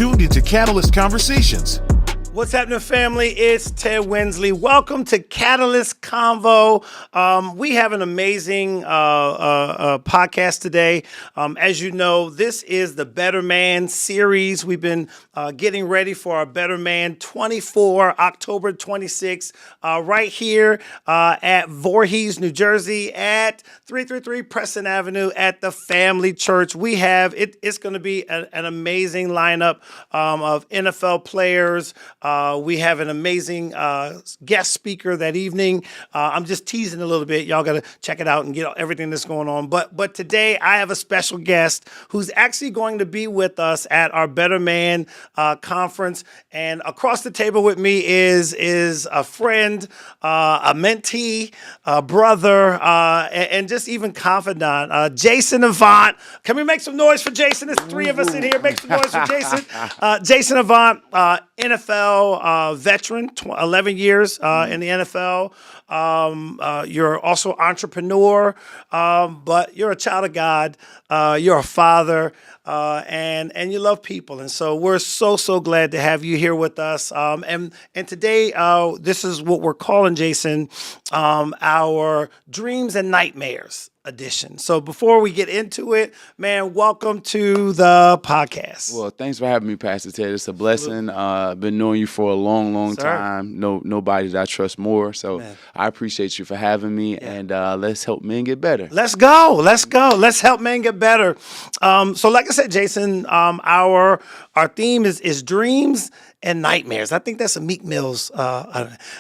tuned into Catalyst Conversations. What's happening, family? It's Ted Winsley. Welcome to Catalyst Convo. We have an amazing podcast today. As you know, this is the Better Man series. We've been getting ready for our Better Man 24, October 26th, right here at Voorhees, New Jersey, at 333 Preston Avenue at the Family Church. We have, it's going to be an amazing lineup of NFL players. We have an amazing guest speaker that evening. I'm just teasing a little bit. Y'all got to check it out and get everything that's going on. But today I have a special guest who's actually going to be with us at our Better Man conference. And across the table with me is a friend, a mentee, a brother, and just even confidant, Jason Avant. Can we make some noise for Jason? There's three of us in here. Make some noise for Jason. Jason Avant, NFL veteran, 11 years in the NFL. You're also entrepreneur, but you're a child of God. You're a father, and you love people. And so we're so glad to have you here with us. And today, this is what we're calling, Jason, our Dreams and Nightmares edition. So before we get into it, man, welcome to the podcast. Well, thanks for having me, Pastor Ted. It's a blessing. I've been knowing you for a long time. Nobody that I trust more. So man, I appreciate you for having me, and let's help men get better. Let's go. Let's help men get better. So like I said, Jason, our theme is dreams and nightmares. I think that's a Meek Mill's.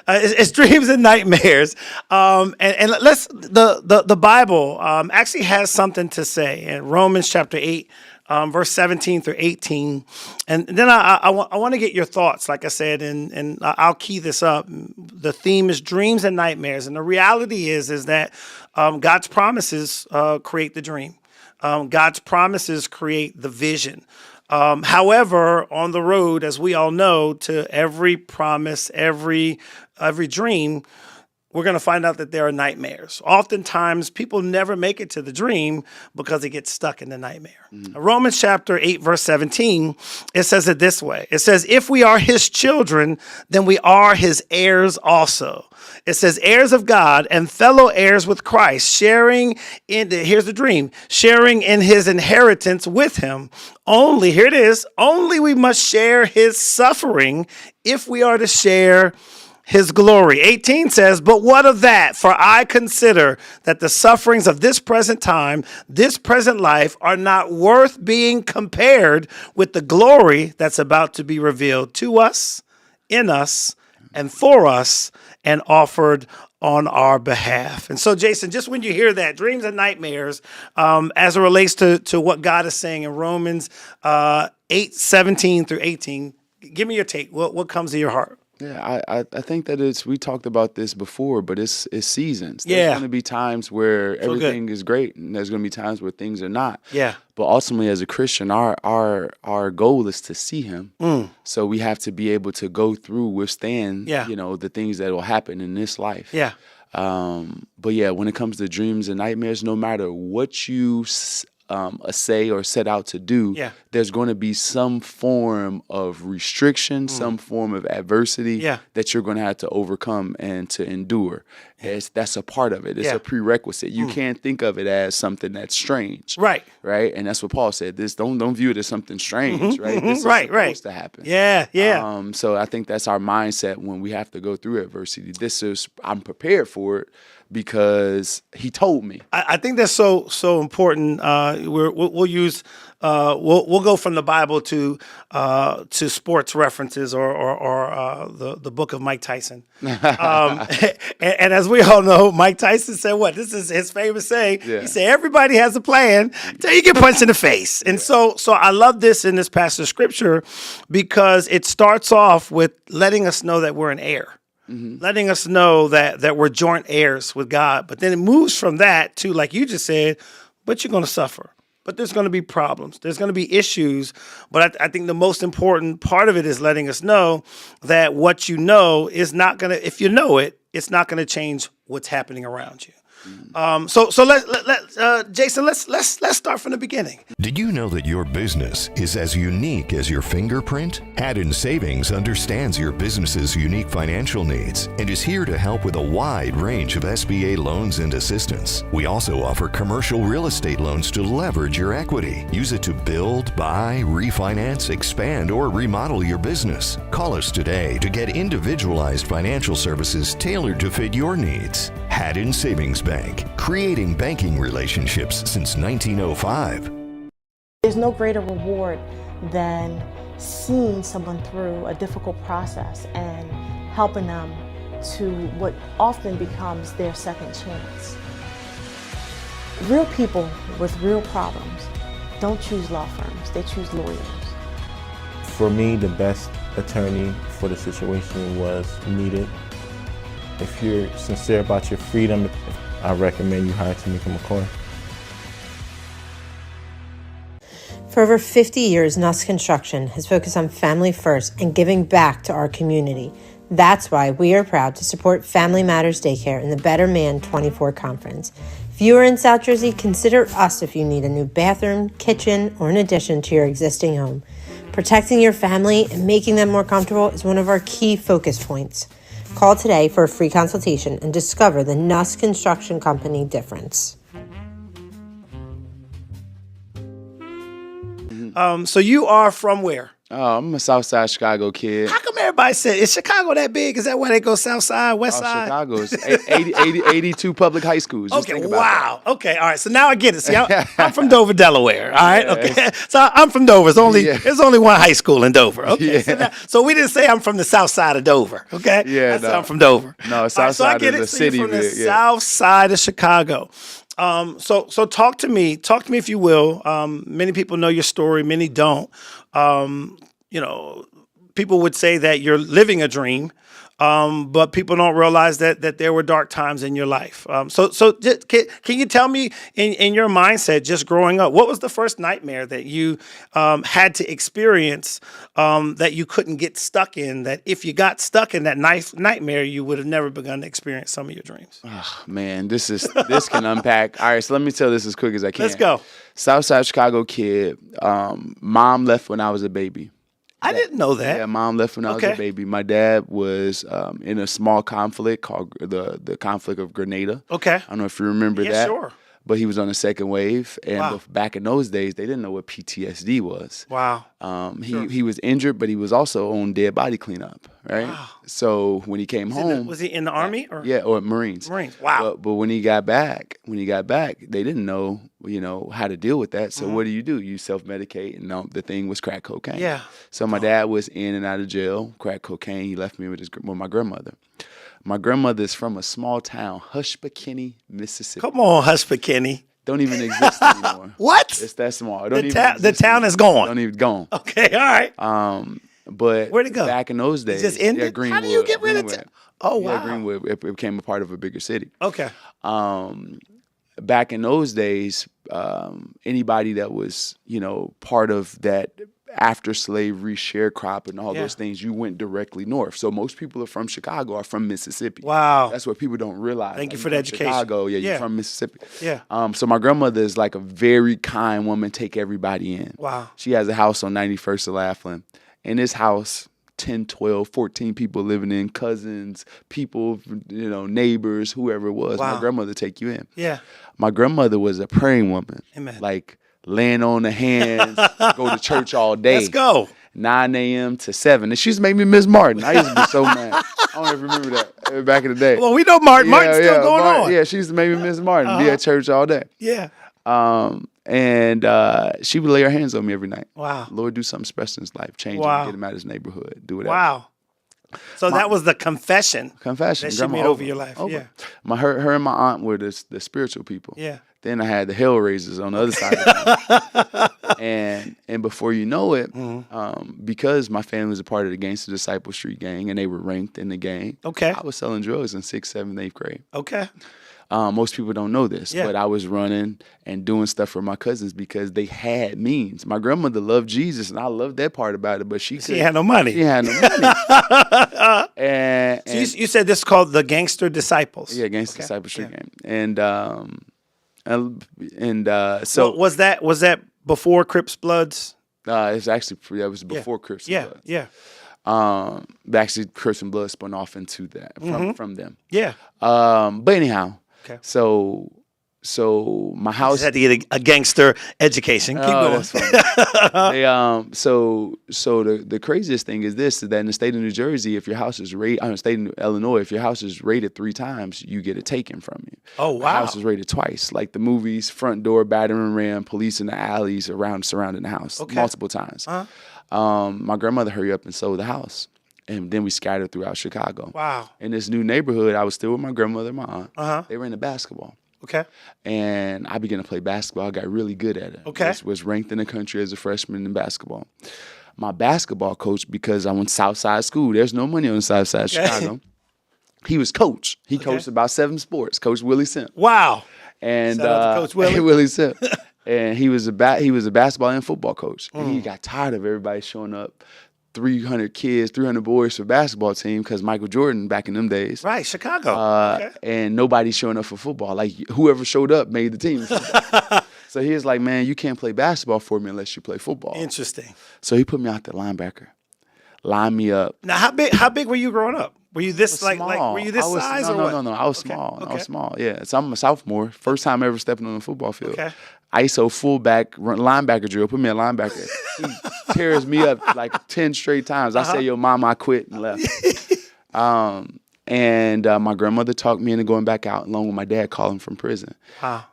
It's dreams and nightmares. And let's the Bible actually has something to say in Romans chapter 8, verse 17 through 18. And then I want to get your thoughts, like I said, and I'll key this up. The theme is dreams and nightmares, and the reality is that God's promises create the dream. God's promises create the vision. However, on the road, as we all know, to every promise, every dream, we're going to find out that there are nightmares. Oftentimes, people never make it to the dream because they get stuck in the nightmare. Romans chapter 8, verse 17, it says it this way. It says, if we are his children, then we are his heirs also. It says, heirs of God and fellow heirs with Christ, sharing in, here's the dream, sharing in his inheritance with him. Only, here it is, only we must share his suffering if we are to share his glory. 18 says, but what of that? For I consider that the sufferings of this present time, this present life, are not worth being compared with the glory that's about to be revealed to us, in us, and for us, and offered on our behalf. And so, Jason, just when you hear that, dreams and nightmares, as it relates to what God is saying in Romans 8, 17 through 18, give me your take. What comes to your heart? Yeah, I think that we talked about this before, but it's seasons. There's Yeah. going to be times where So everything is great, and there's going to be times where things are not. Yeah. But ultimately, as a Christian, our goal is to see him. So we have to be able to go through, withstand, the things that will happen in this life. Yeah. But yeah, when it comes to dreams and nightmares, no matter what you say or set out to do, there's going to be some form of restriction, some form of adversity that you're going to have to overcome and to endure. That's a part of it. It's a prerequisite. You can't think of it as something that's strange. Right. And that's what Paul said. This don't view it as something strange, right? This is supposed to happen. So I think that's our mindset when we have to go through adversity. I'm prepared for it because he told me. I think that's so important. We'll use we'll go from the Bible to sports references or the book of Mike Tyson. And as we all know, Mike Tyson said what? This is his famous saying. He said, everybody has a plan until you get punched in the face. And so I love this in this passage of scripture because it starts off with letting us know that we're an heir. Letting us know that we're joint heirs with God. But then it moves from that to, like you just said, but you're going to suffer. But there's going to be problems. There's going to be issues. But I think the most important part of it is letting us know that what you know is not going to, if you know it, it's not going to change what's happening around you. So Jason, let's start from the beginning. Did you know that your business is as unique as your fingerprint? Haddon Savings understands your business's unique financial needs and is here to help with a wide range of SBA loans and assistance. We also offer commercial real estate loans to leverage your equity. Use it to build, buy, refinance, expand, or remodel your business. Call us today to get individualized financial services tailored to fit your needs. Haddon Savings Bank, creating banking relationships since 1905. There's no greater reward than seeing someone through a difficult process and helping them to what often becomes their second chance. Real people with real problems don't choose law firms, they choose lawyers. For me, the best attorney for the situation was needed. If you're sincere about your freedom, I recommend you hire Tamika McCoy. For over 50 years, Nuss Construction has focused on family first and giving back to our community. That's why we are proud to support Family Matters Daycare in the Better Man 24 Conference. If you are in South Jersey, consider us if you need a new bathroom, kitchen, or an addition to your existing home. Protecting your family and making them more comfortable is one of our key focus points. Call today for a free consultation and discover the Nuss Construction Company difference. So you are from where? Oh, I'm a Southside Chicago kid. How come everybody said, is Chicago that big? Is that why they go South Side, West Side? Chicago is 82 public high schools. Just Okay, think about wow. that. Okay, all right. So now I get it. See, I'm from Dover, Delaware. All right, okay. So I'm from Dover. There's only one high school in Dover. Okay, so we didn't say I'm from the South Side of Dover. Okay, Yeah, I said I'm from Dover. No, South Side is a city. You're from the Yeah. South Side of Chicago. So talk to me if you will. Many people know your story, many don't. People would say that you're living a dream, but people don't realize that there were dark times in your life. So just, can you tell me in your mindset, just growing up, what was the first nightmare that you had to experience that you couldn't get stuck in? That if you got stuck in that nightmare, you would have never begun to experience some of your dreams. Oh, man, this can unpack. All right, so let me tell this as quick as I can. Let's go. Southside Chicago kid. Mom left when I was a baby. I didn't know that. Yeah, mom left when I was a baby. My dad was in a small conflict called the conflict of Grenada. Okay. I don't know if you remember that. Yeah, sure. But he was on the second wave, and Wow. back in those days, they didn't know what PTSD was. Wow. He was injured, but he was also on dead body cleanup, right? Wow. So when he came home, Was he in the Army? Or? yeah, or Marines. Marines. Wow. But when he got back, they didn't know, how to deal with that. So what do? You self-medicate, and the thing was crack cocaine. Yeah. So my dad was in and out of jail, crack cocaine. He left me with my grandmother. My grandmother is from a small town, Hushpahkinny, Mississippi. Come on, Hushpahkinny. Don't even exist anymore. What? It's that small. The town is gone. Don't even gone. Okay, all right. But Where'd it go? back in those days, just ended? yeah, Greenwood. How do you get rid of Greenwood. Oh, Yeah, wow. Greenwood. It became a part of a bigger city. Okay. Back in those days, anybody that was, part of that after slavery sharecrop and all those things, you went directly north. So most people are from Chicago are from Mississippi. Wow. That's what people don't realize. Thank you Like, for the education. Chicago, Yeah. you're from Mississippi. Yeah. So my grandmother is like a very kind woman, take everybody in. Wow. She has a house on 91st of Laughlin. In this house, 10, 12, 14 people living in, cousins, people, neighbors, whoever it was. Wow. My grandmother take you in. Yeah. My grandmother was a praying woman. Amen. Like laying on the hands, go to church all day. Let's go. 9 a.m. to 7. And she used to make me Miss Martin. I used to be so mad. I don't even remember that back in the day. Well, we know Martin. Martin's still going on. Yeah, she used to make me Miss Martin. Be at church all day. Yeah. And she would lay her hands on me every night. Wow. Lord, do something special in his life. Change Wow. him, get him out of his neighborhood. Do whatever. Wow. So that was the confession Confession. that she Grandma made over your life. over. Yeah. Her and my aunt were the spiritual people. Yeah. Then I had the Hellraisers on the other side of the and before you know it, because my family was a part of the Gangster Disciple Street gang and they were ranked in the gang. Okay. I was selling drugs in 6th, 7th, 8th grade. Okay. Most people don't know this, Yeah. but I was running and doing stuff for my cousins because they had means. My grandmother loved Jesus, and I loved that part about it, but she She had no money. She had no money. and So you said this is called the Gangster Disciples. yeah, Gangster Discipleship game. And so Well, was that before Crips Bloods? it's actually that was before Crips and Bloods. Yeah. Actually, Crips and Bloods spun off into that from them. Yeah. But anyhow, Okay. so my house Just had to get a gangster education. Keep going. That's funny. The craziest thing is this: is that in the state of New Jersey, if your house is rated, state of Illinois, if your house is rated 3 times, you get it taken from you. Oh, My wow. house is rated twice, like the movies, front door, battering ram, police in the alleys surrounding the house, multiple times. My grandmother hurried up and sold the house, and then we scattered throughout Chicago. Wow. In this new neighborhood, I was still with my grandmother and my aunt. They were into basketball. Okay. And I began to play basketball. I got really good at it. Okay. Was ranked in the country as a freshman in basketball. My basketball coach, because I went Southside school, there's no money on the South Side of Chicago. He was coach. He coached about 7 sports. Coach Willie Simp. Wow. And Shout out to Coach Willie. Willie Simp. And he was a basketball and football coach. And he got tired of everybody showing up. 300 kids, 300 boys for basketball team because Michael Jordan back in them days. Right, Chicago. And nobody showing up for football. Like whoever showed up made the team. So he was like, man, you can't play basketball for me unless you play football. Interesting. So he put me out there linebacker. Line me up. Now, how big were you growing up? Were you this Small. were you this size or what? No. I was small. I was small. Yeah. So I'm a sophomore. First time ever stepping on the football field. Okay. ISO fullback linebacker drill. Put me at linebacker. He tears me up like 10 straight times. I say, yo, mom, I quit and left. And my grandmother talked me into going back out along with my dad calling from prison. Wow.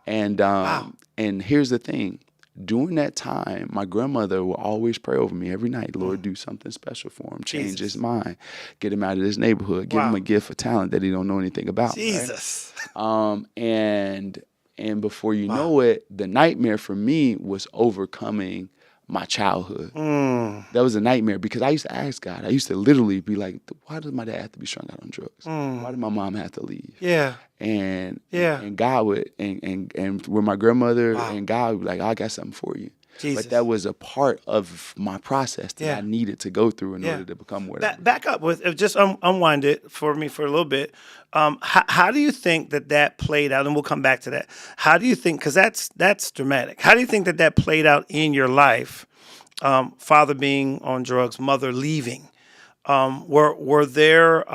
And here's the thing. During that time, my grandmother would always pray over me every night. Lord, do something special for him. Change his mind. Get him out of this neighborhood. Give him a gift of talent that he don't know anything about. Jesus. Right? And before you know it, the nightmare for me was overcoming my childhood. That was a nightmare because I used to ask God. I used to literally be like, why does my dad have to be strung out on drugs? Why did my mom have to leave? Yeah. And God would, and with my grandmother and God would be like, I got something for you. Jesus. But that was a part of my process that I needed to go through in order to become what I Back up with just unwind it for me for a little bit. How do you think that played out? And we'll come back to that. How do you think? Because that's dramatic. How do you think that played out in your life? Father being on drugs, mother leaving. Were there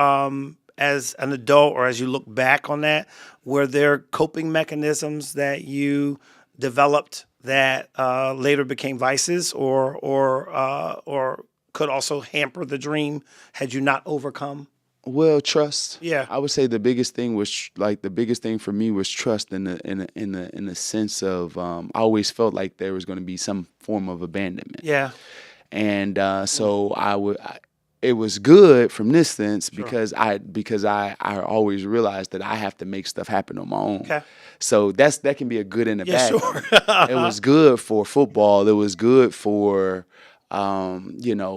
as an adult or as you look back on that, were there coping mechanisms that you developed that later became vices or could also hamper the dream had you not overcome? Well, trust. Yeah, I would say the biggest thing was the biggest thing for me was trust in the sense of I always felt like there was going to be some form of abandonment. Yeah, and so it was good from this sense because I always realized that I have to make stuff happen on my own. Okay. So that can be a good and a bad. Sure. It was good for football. It was good for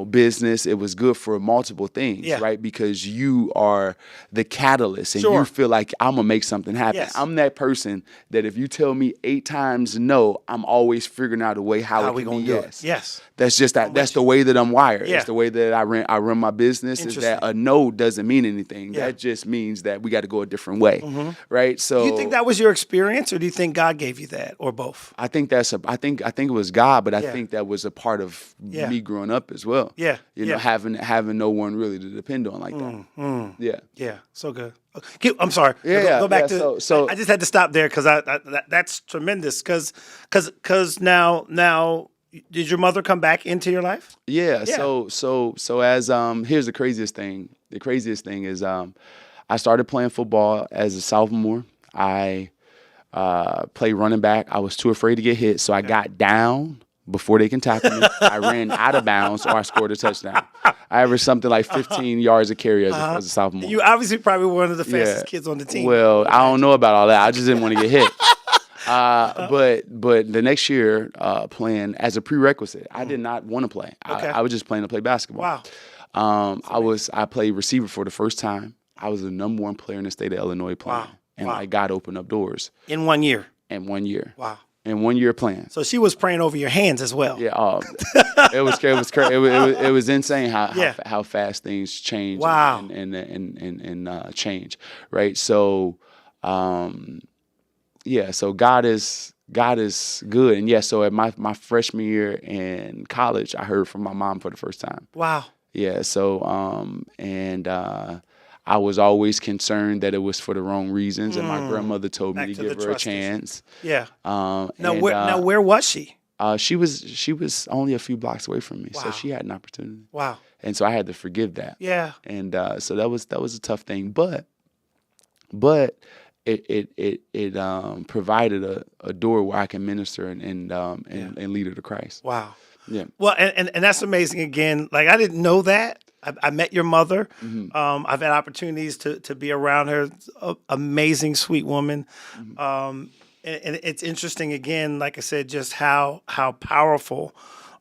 business. It was good for multiple things, right? Because you are the catalyst and you feel like I'm going to make something happen. Yes. I'm that person that if you tell me 8 times no, I'm always figuring out a way how we can be yes. Yes. That's just that's the way that I'm wired. Yeah. It's the way that I run my business is that a no doesn't mean anything. Yeah. That just means that we got to go a different way, right? So do you think that was your experience or do you think God gave you that or both? I think I think it was God, but I think that was a part of me growing up as well. Yeah. Having no one really to depend on like that. Yeah. Yeah. So good. I'm sorry. Yeah. Go back to. So I just had to stop there because that's tremendous. Because now, did your mother come back into your life? Yeah. So as here's the craziest thing. The craziest thing is I started playing football as a sophomore. I played running back. I was too afraid to get hit, so I got down before they can tackle me. I ran out of bounds or I scored a touchdown. I averaged something like 15 yards a carry as a sophomore. You obviously probably one of the fastest kids on the team. Well, I don't know about all that. I just didn't want to get hit. But the next year, playing as a prerequisite, I did not want to play. Okay. I was just playing to play basketball. Wow. I played receiver for the first time. I was the #1 player in the state of Illinois playing. Wow. and like God opened up doors in 1 year. in 1 year. Wow. In 1 year plan. So she was praying over your hands as well. Yeah, it was insane how fast things change. Wow. And change, right? So, so God is good, and so at my freshman year in college, I heard from my mom for the first time. Wow. Yeah, so I was always concerned that it was for the wrong reasons, and my grandmother told me to give her a chance. Yeah. Now, where was she? She was only a few blocks away from me, so she had an opportunity. Wow. And so I had to forgive that. Yeah. And so that was a tough thing, but it provided a door where I can minister and lead her to Christ. Wow. Yeah. Well, and that's amazing. Again, like I didn't know that. I met your mother. I've had opportunities to be around her. Amazing, sweet woman. And it's interesting. Again, like I said, just how powerful,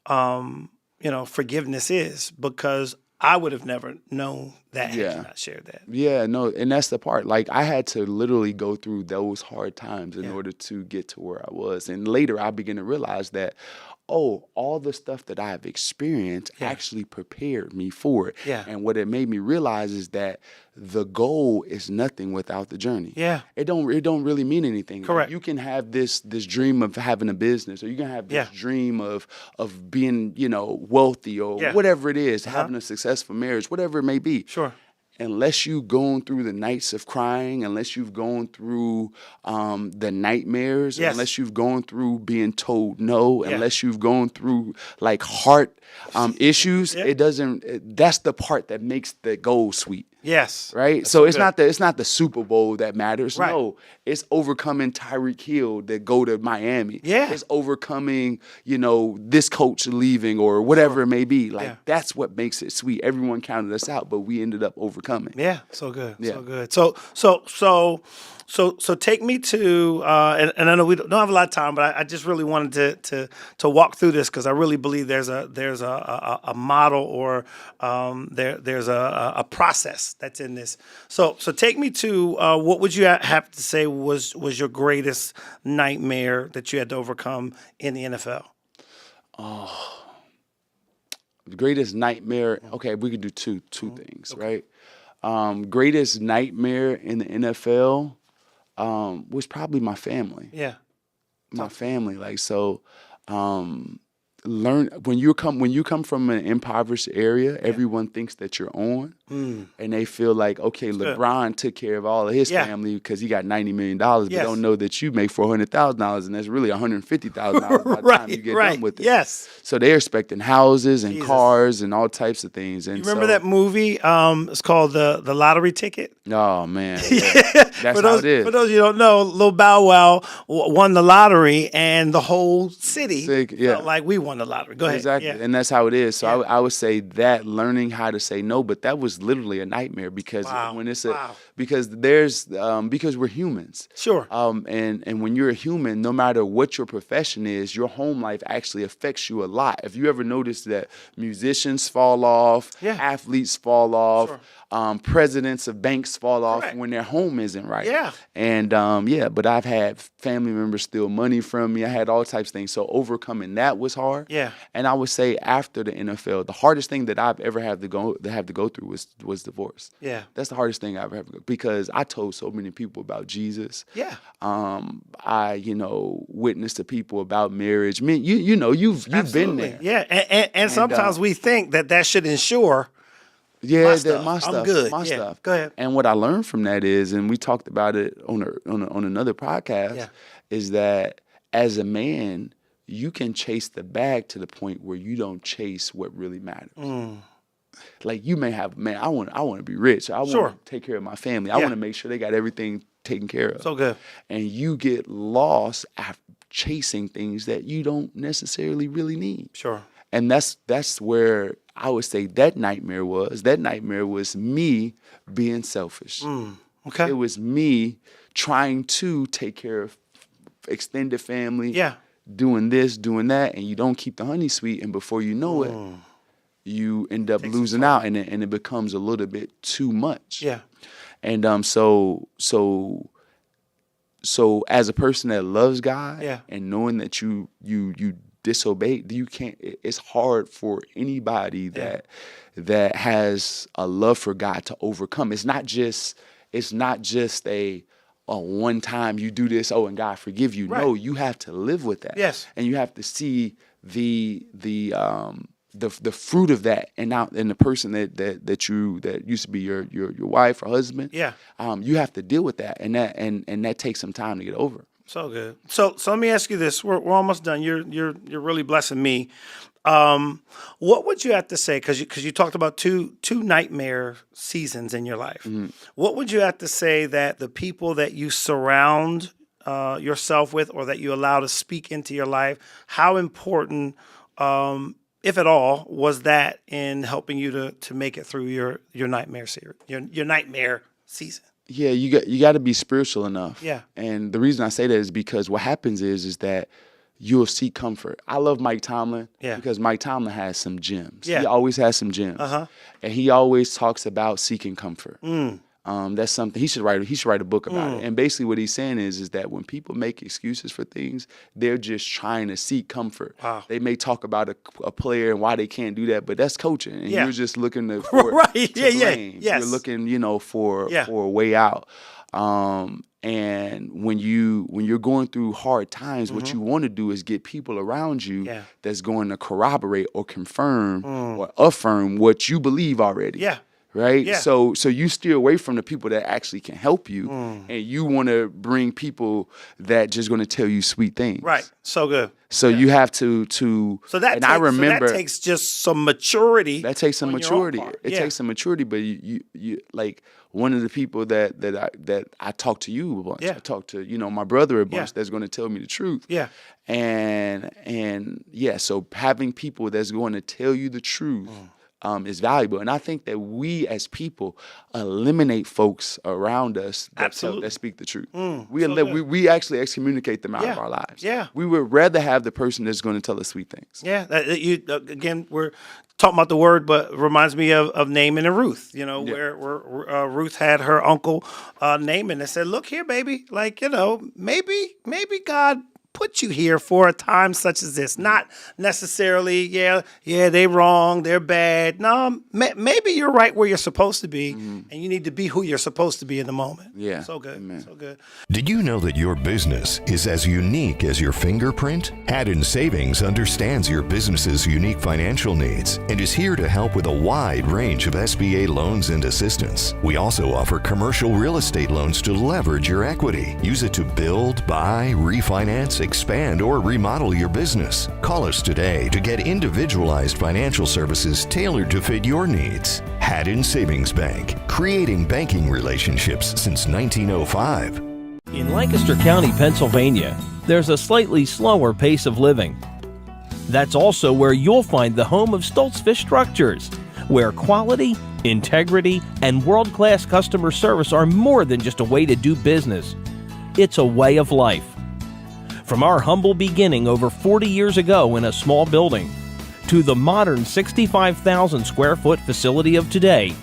forgiveness is, because I would have never known that had you not shared that. Yeah, no, and that's the part. Like, I had to literally go through those hard times in order to get to where I was. And later I began to realize that, all the stuff that I've experienced actually prepared me for it. Yeah. And what it made me realize is that the goal is nothing without the journey. Yeah. It don't really mean anything. Correct. Like, you can have this dream of having a business, or you can have this dream of being, wealthy, or whatever it is, having a successful marriage, whatever it may be. Sure. Unless you've gone through the nights of crying, unless you've gone through the nightmares, unless you've gone through being told no, unless you've gone through like heart issues, it doesn't. That's the part that makes the goal sweet. Yes. Right. That's So so it's good. not the Super Bowl that matters. Right. No, it's overcoming Tyreek Hill that go to Miami. Yeah. It's overcoming, this coach leaving or whatever it may be. Like, that's what makes it sweet. Everyone counted us out, but we ended up overcoming. Yeah. So good. Yeah. So good. So take me to, and I know we don't have a lot of time, but I just really wanted to walk through this, because I really believe there's a model, or there's a process that's in this. So take me to what would you have to say was your greatest nightmare that you had to overcome in the NFL? The greatest nightmare. Okay, we could do two things, right? Greatest nightmare in the NFL was probably my family. Yeah. My family. Like, so learn when you come from an impoverished area, everyone thinks that you're on, and they feel like, okay, LeBron took care of all of his family because he got $90 million, but don't know that you make $400,000, and that's really $150,000 by the time you get done with it. Yes. So they're expecting houses and cars and all types of things. And you remember that movie? It's called the Lottery Ticket. Oh man, that's how it is. For those you don't know, Lil Bow Wow won the lottery, and the whole city felt like we won the lottery. Go ahead. Exactly, and that's how it is. So I would say that learning how to say no, but that was literally a nightmare, because when it's because we're humans. Sure. And when you're a human, no matter what your profession is, your home life actually affects you a lot. If you ever notice that musicians fall off, athletes fall off, presidents of banks fall off when their home isn't right. Yeah. And but I've had family members steal money from me. I had all types of things. So overcoming that was hard. Yeah. And I would say after the NFL, the hardest thing that I've ever had to go through was divorce. Yeah. That's the hardest thing I've ever had to go, because I told so many people about Jesus. Yeah. I witnessed to people about marriage. I mean, you've been there. Yeah. And sometimes we think that should ensure my stuff. I'm good. My stuff. Go ahead. And what I learned from that is, and we talked about it on another podcast, is that as a man, you can chase the bag to the point where you don't chase what really matters. Like, you may have, man, I want to be rich. I want to take care of my family. I want to make sure they got everything taken care of. So good. And you get lost after chasing things that you don't necessarily really need. Sure. And that's where I would say that nightmare was. That nightmare was me being selfish. Okay. It was me trying to take care of extended family. Yeah. Doing this, doing that, and you don't keep the honey sweet, and before you know it, you end up losing out, and it becomes a little bit too much. Yeah. And so so as a person that loves God Yeah. and knowing that you disobey, you can't. It's hard for anybody that has a love for God to overcome. It's not just a one time you do this, and God forgive you. Right. No, you have to live with that. Yes. And you have to see the fruit of that, and now in the person that used to be your wife or husband. Yeah. You have to deal with that, and that takes some time to get over. So good. So let me ask you this: we're almost done. You're really blessing me. What would you have to say? Because you talked about two nightmare seasons in your life. Mm-hmm. What would you have to say that the people that you surround yourself with, or that you allow to speak into your life, how important, if at all, was that in helping you to make it through your nightmare series, your nightmare season? Yeah, you got to be spiritual enough. Yeah. And the reason I say that is because what happens is that you'll seek comfort. I love Mike Tomlin because Mike Tomlin has some gems. Yeah. He always has some gems. And he always talks about seeking comfort. That's something he should write a book about it. And basically what he's saying is that when people make excuses for things, they're just trying to seek comfort. Wow. They may talk about a player and why they can't do that, but that's coaching. And you're just looking to Right. to Yeah. blame. Yes. You're looking, for a way out. And when you're going through hard times, what you want to do is get people around you that's going to corroborate or confirm or affirm what you believe already. Yeah. Right? Yeah. So you steer away from the people that actually can help you, and you want to bring people that just going to tell you sweet things. Right. So good. So you have to. So that takes just some maturity. That takes some maturity. It Yeah. takes some maturity, but you like one of the people that I talk to you a bunch. Yeah. I talk to my brother a bunch that's going to tell me the truth. Yeah. And so having people that's going to tell you the truth is valuable. And I think that we as people eliminate folks around us that speak the truth. We actually excommunicate them out of our lives. Yeah. We would rather have the person that's going to tell us sweet things. Yeah. Again, we're talking about the word, but it reminds me of Naaman and Ruth, where Ruth had her uncle Naaman and said, look here, baby, maybe God put you here for a time such as this. Not necessarily, they wrong, they're bad. No, maybe you're right where you're supposed to be, and you need to be who you're supposed to be in the moment. Yeah. So good. Amen. So good. Did you know that your business is as unique as your fingerprint? Haddon Savings understands your business's unique financial needs and is here to help with a wide range of SBA loans and assistance. We also offer commercial real estate loans to leverage your equity. Use it to build, buy, refinance, expand, or remodel your business. Call us today to get individualized financial services tailored to fit your needs. Haddon Savings Bank, creating banking relationships since 1905. In Lancaster County, Pennsylvania, there's a slightly slower pace of living. That's also where you'll find the home of Stoltz Fish Structures, where quality, integrity, and world-class customer service are more than just a way to do business. It's a way of life. From our humble beginning over 40 years ago in a small building to the modern 65,000 square foot facility of today,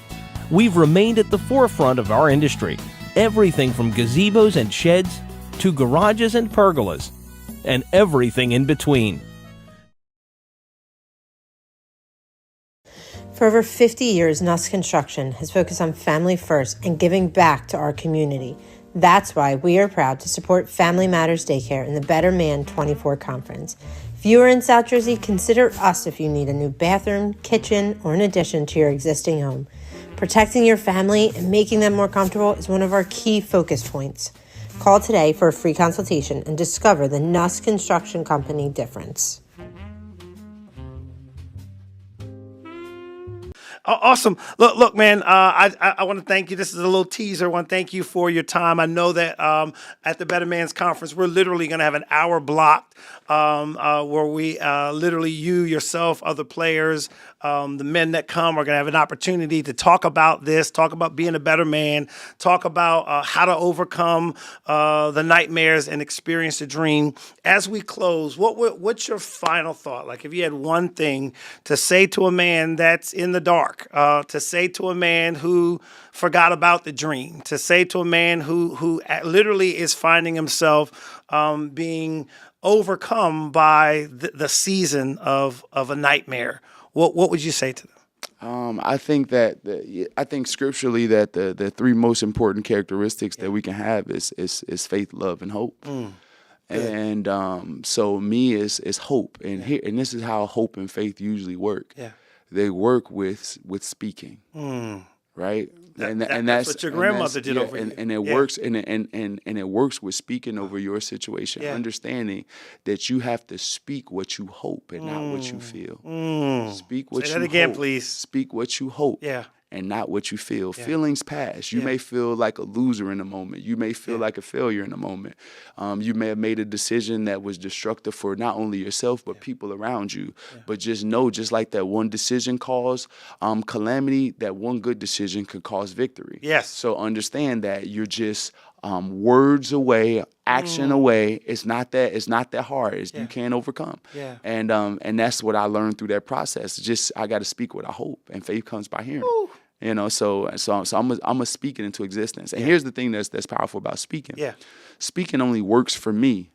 we've remained at the forefront of our industry. Everything from gazebos and sheds to garages and pergolas, and everything in between. For over 50 years, Nuss Construction has focused on family first and giving back to our community. That's why we are proud to support Family Matters Daycare in the Better Man 24 conference. If you are in South Jersey, consider us if you need a new bathroom, kitchen, or an addition to your existing home. Protecting your family and making them more comfortable is one of our key focus points. Call today for a free consultation and discover the Nuss Construction Company difference. Awesome. Look, man, I want to thank you. This is a little teaser. I want to thank you for your time. I know that at the Better Man's Conference, we're literally going to have an hour blocked where we literally, you, yourself, other players, the men that come are going to have an opportunity to talk about this, talk about being a better man, talk about how to overcome the nightmares and experience the dream. As we close, what's your final thought? Like if you had one thing to say to a man that's in the dark, mark to say to a man who forgot about the dream, to say to a man who literally is finding himself being overcome by the season of a nightmare? What would you say to them? I think scripturally that the three most important characteristics that we can have is faith, love, and hope. And so me is hope, and here, and this is how hope and faith usually work. Yeah, they work with speaking, right? That's what your grandmother did over you. And it works, and it works with speaking over your situation, understanding that you have to speak what you hope and not what you feel. Speak what you hope. Say that again, please. Speak what you hope. Yeah. And not what you feel. Yeah. Feelings pass. You may feel like a loser in a moment. You may feel like a failure in a moment. You may have made a decision that was destructive for not only yourself, but people around you. But just know, just like that one decision caused calamity, that one good decision could cause victory. Yes. So understand that you're just words away, action away. It's not that hard. You can't overcome. Yeah. And that's what I learned through that process. Just I got to speak what I hope, and faith comes by hearing. Ooh. You know, so I'm gonna speak it into existence. And here's the thing that's powerful about speaking. Yeah. Speaking only works for me.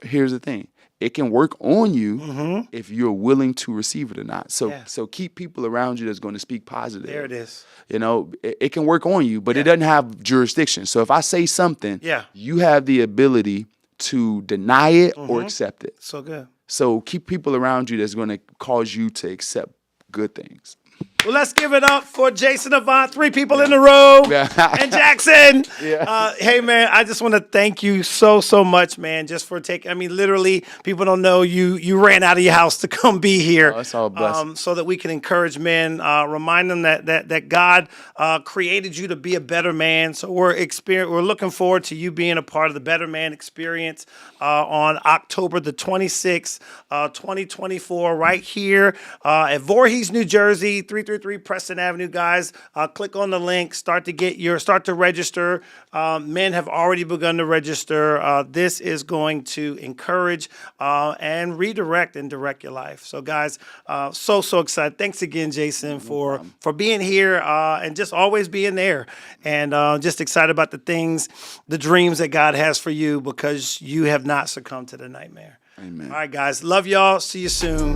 Here's the thing. It can work on you if you're willing to receive it or not. So keep people around you that's going to speak positive. There it is. You know, it can work on you, but it doesn't have jurisdiction. So if I say something, you have the ability to deny it or accept it. So good. So keep people around you that's going to cause you to accept good things. Well, let's give it up for Jason Avant, 3 people in a row, and Jackson. Hey, man, I just want to thank you so much, man, just for taking, literally, people don't know you ran out of your house to come be here. Oh, that's all a blessing. So that we can encourage men, remind them that God created you to be a better man. So we're looking forward to you being a part of the Better Man Experience on October the 26th, 2024, right here at Voorhees, New Jersey, 333 Preston Avenue, guys. Click on the link. Start to register. Men have already begun to register. This is going to encourage and redirect and direct your life. So, guys, so excited. Thanks again, Jason, for being here and just always being there. And just excited about the dreams that God has for you, because you have not succumbed to the nightmare. Amen. All right, guys. Love y'all. See you soon.